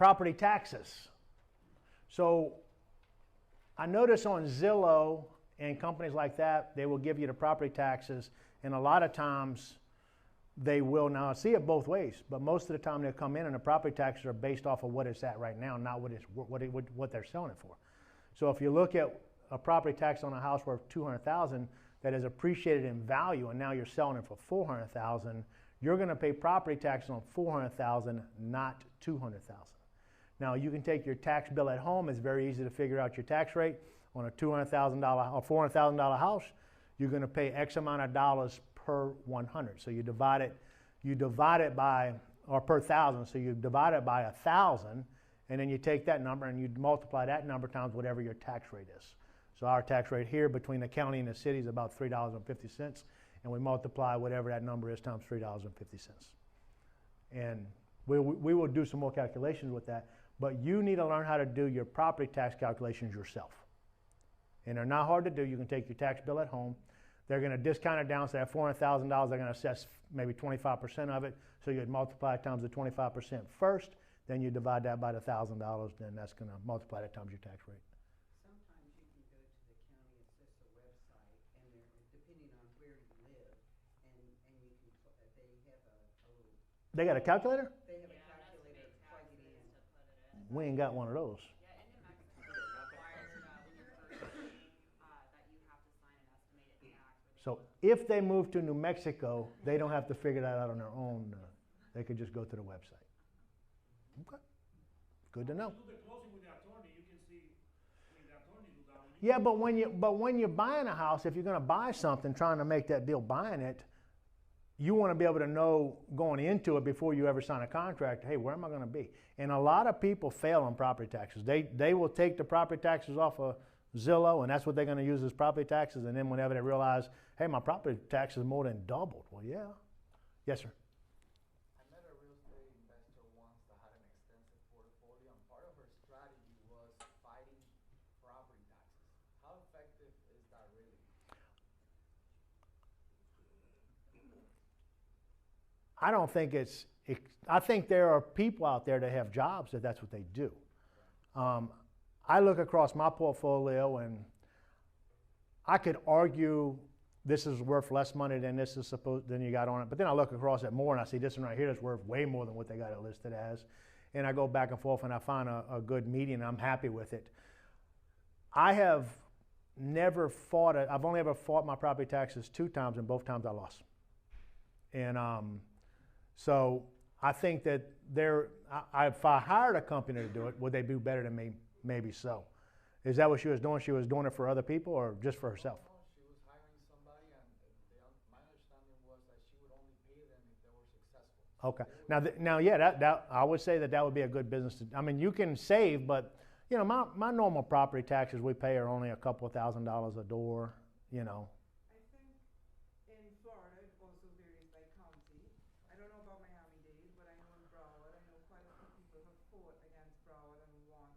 property taxes. So I notice on Zillow and companies like that, they will give you the property taxes, and a lot of times they will. Now I see it both ways, but most of the time they'll come in and the property taxes are based off of what it's at right now, not what they're selling it for. So if you look at a property tax on a house worth $200,000 that is appreciated in value, and now you're selling it for $400,000, you're going to pay property taxes on $400,000, not $200,000. Now you can take your tax bill at home. It's very easy to figure out your tax rate on a $200,000 or $400,000 house. You're going to pay X amount of dollars per 100. So you divide it by, or per thousand. So you divide it by 1,000, and then you take that number and you multiply that number times whatever your tax rate is. So our tax rate here between the county and the city is about $3.50, and we multiply whatever that number is times $3.50. And we will do some more calculations with that, but you need to learn how to do your property tax calculations yourself. And they're not hard to do. You can take your tax bill at home. They're going to discount it down, so that $400,000, they're going to assess maybe 25% of it. So you'd multiply it times the 25% first, then you divide that by the $1,000, then that's going to multiply that times your tax rate. Sometimes you can go to the county assessor website, and depending on where you live, and you can, they have a little. They got a calculator? They have a calculator to plug it in. We ain't got one of those. So if they move to New Mexico, they don't have to figure that out on their own. They could just go to the website. Okay, good to know. Yeah, but when you're buying a house, if you're going to buy something, trying to make that deal buying it, you want to be able to know going into it before you ever sign a contract, hey, where am I going to be? And a lot of people fail on property taxes. They will take the property taxes off of Zillow, and that's what they're going to use as property taxes. And then whenever they realize, hey, my property tax is more than doubled. Well, yeah. Yes, sir. I met a real estate investor once that had an extensive portfolio, and part of her strategy was fighting property taxes. How effective is that really? I don't think I think there are people out there that have jobs that's what they do. I look across my portfolio and I could argue this is worth less money than this is supposed than you got on it. But then I look across it more and I see this one right here that's worth way more than what they got it listed as. And I go back and forth and I find a good median and I'm happy with it. I have never fought it. I've only ever fought my property taxes 2 times, and both times I lost. And so I think that if I hired a company to do it, would they do better than me? Maybe so. Is that what she was doing? She was doing it for other people or just for herself? No, she was hiring somebody, and my understanding was that she would only pay them if they were successful. Okay. Now, yeah, that I would say that would be a good business. I mean, you can save, but you know, my normal property taxes we pay are only a couple of $1,000s a door. You know. I think in Florida it also varies by county. I don't know about Miami-Dade, but I know in Broward, I know quite a few people have fought against Broward and won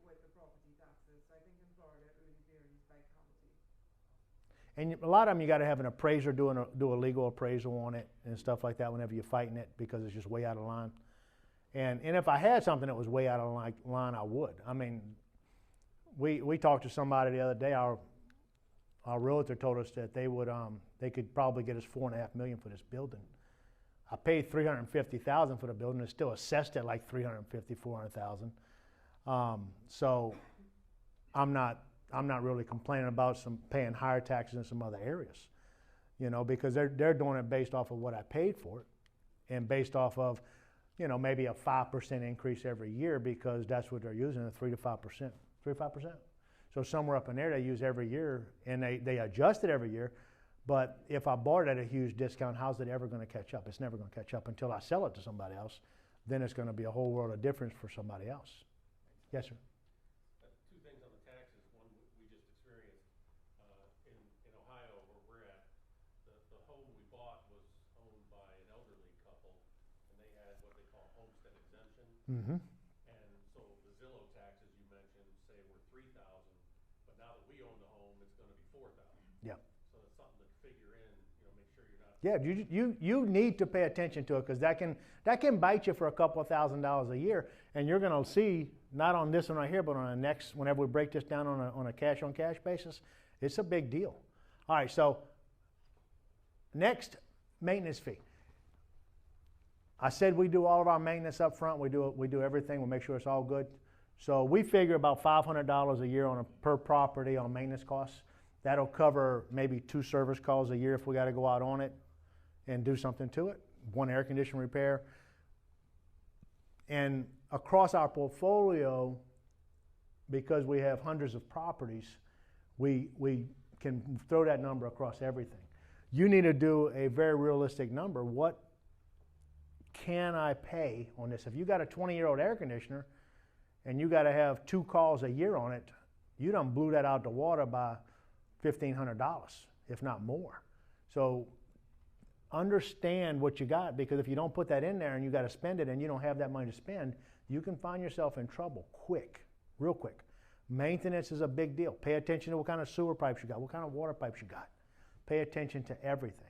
with the property taxes. So I think in Florida it really varies by county. And a lot of them you got to have an appraiser do a legal appraisal on it and stuff like that whenever you're fighting it because it's just way out of line. And if I had something that was way out of line, I would. I mean, we talked to somebody the other day. Our realtor told us that they could probably get us $4.5 million for this building. I paid $350,000 for the building. It's still assessed at like $400,000. So I'm not really complaining about paying higher taxes in some other areas, you know, because they're doing it based off of what I paid for it, and based off of, you know, maybe a 5% increase every year because that's what they're using, a 3 to 5%, 3 to 5%. So somewhere up in there they use every year, and they adjust it every year. But if I bought it at a huge discount, how's it ever going to catch up? It's never going to catch up until I sell it to somebody else. Then it's going to be a whole world of difference for somebody else. Yes, sir. 2 things on the taxes. One we just experienced in Ohio where we're at. The home we bought was owned by an elderly couple, and they had what they call homestead exemption. Mm-hmm. And so the Zillow taxes you mentioned say were $3,000, but now that we own the home, it's going to be $4,000. Yeah. So that's something to figure in. You know, make sure you're not Yeah, you need to pay attention to it because that can bite you for a couple of $1,000s a year, and you're going to see not on this one right here, but on the next. Whenever we break this down on a cash on cash basis, it's a big deal. All right, so next, maintenance fee. I said we do all of our maintenance up front. We do everything. We make sure it's all good. So we figure about $500 a year on a per property on maintenance costs. That'll cover maybe 2 service calls a year if we got to go out on it and do something to it. 1 air conditioner repair. And across our portfolio, because we have hundreds of properties, we can throw that number across everything. You need to do a very realistic number. What can I pay on this? If you got a 20-year-old air conditioner and you got to have 2 calls a year on it, you done blew that out the water by $1,500, if not more. So understand what you got, because if you don't put that in there and you got to spend it and you don't have that money to spend, you can find yourself in trouble quick, real quick. Maintenance is a big deal. Pay attention to what kind of sewer pipes you got, what kind of water pipes you got. Pay attention to everything.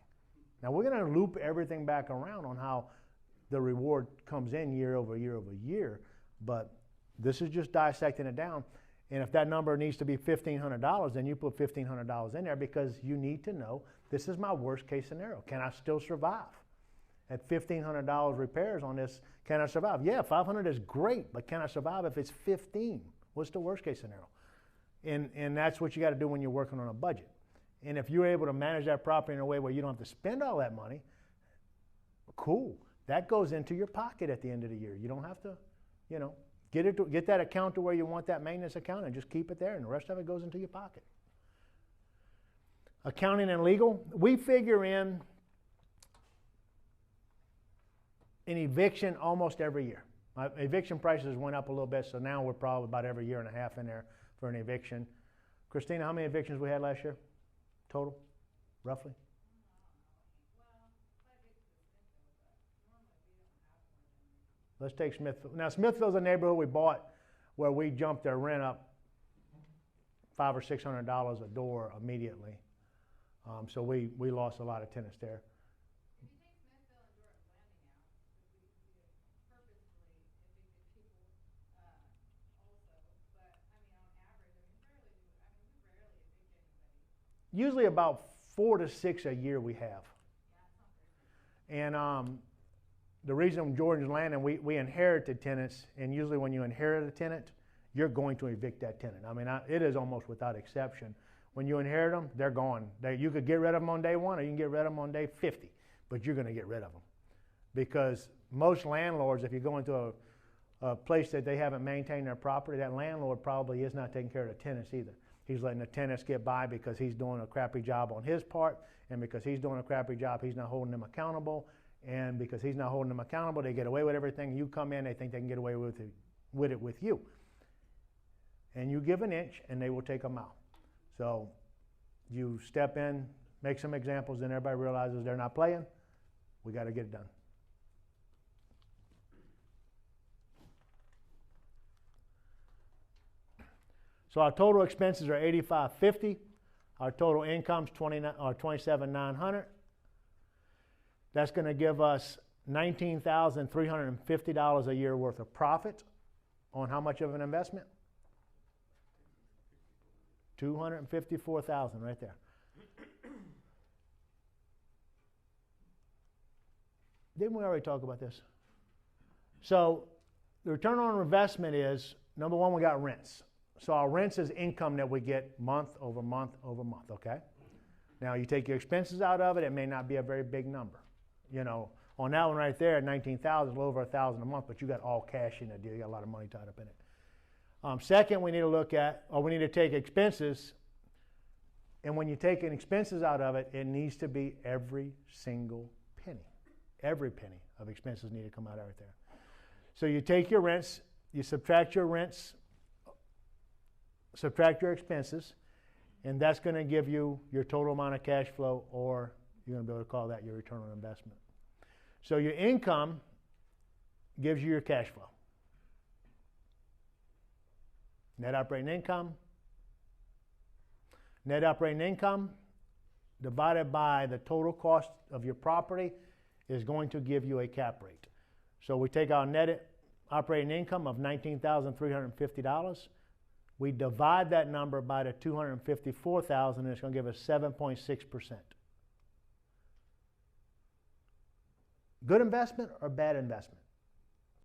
Now we're going to loop everything back around on how the reward comes in year over year over year, but this is just dissecting it down. And if that number needs to be $1,500, then you put $1,500 in there, because you need to know, this is my worst case scenario. Can I still survive? At $1,500 repairs on this, can I survive? Yeah, $500 is great, but can I survive if it's $15,000? What's the worst case scenario? And that's what you got to do when you're working on a budget. And if you're able to manage that property in a way where you don't have to spend all that money, cool. That goes into your pocket at the end of the year. You don't have to, get that account to where you want that maintenance account and just keep it there, and the rest of it goes into your pocket. Accounting and legal, we figure in an eviction almost every year. Eviction prices went up a little bit, so now we're probably about every year and a half in there for an eviction. Christina, how many evictions we had last year? Total, roughly? Let's take Smithville. Now, Smithville's a neighborhood we bought where we jumped their rent up $500 or $600 a door immediately. So we lost a lot of tenants there. If you take Smithville and Jordan's Landing out, because we purposefully evicted people also, but I mean, on average, we rarely evict anybody. Usually about 4 to 6 a year we have. Yeah, it's not very And the reason Jordan's Landing, we inherited tenants, and usually when you inherit a tenant, you're going to evict that tenant. I mean, it is almost without exception. When you inherit them, they're gone. You could get rid of them on day 1, or you can get rid of them on day 50, but you're going to get rid of them. Because most landlords, if you go into a place that they haven't maintained their property, that landlord probably is not taking care of the tenants either. He's letting the tenants get by because he's doing a crappy job on his part, and because he's doing a crappy job, he's not holding them accountable. And because he's not holding them accountable, they get away with everything. You come in, they think they can get away with it with you. And you give an inch, and they will take a mile. So you step in, make some examples, then everybody realizes they're not playing. We got to get it done. So our total expenses are $85.50. Our total income's $27,900. That's going to give us $19,350 a year worth of profit on how much of an investment? $254,000 right there. Didn't we already talk about this? So the return on investment is, number one, we got rents. So our rents is income that we get month over month over month, okay? Now you take your expenses out of it, it may not be a very big number. On that one right there, $19,000, a little over $1,000 a month, but you got all cash in the deal. You got a lot of money tied up in it. Second, we need to take expenses, and when you're taking expenses out of it, it needs to be every single penny. Every penny of expenses need to come out right there. So you take your rents, you subtract your rents, subtract your expenses, and that's going to give you your total amount of cash flow, or you're going to be able to call that your return on investment. So your income gives you your cash flow. Net operating income. Net operating income divided by the total cost of your property is going to give you a cap rate. So we take our net operating income of $19,350. We divide that number by the $254,000, and it's going to give us 7.6%. Good investment or bad investment?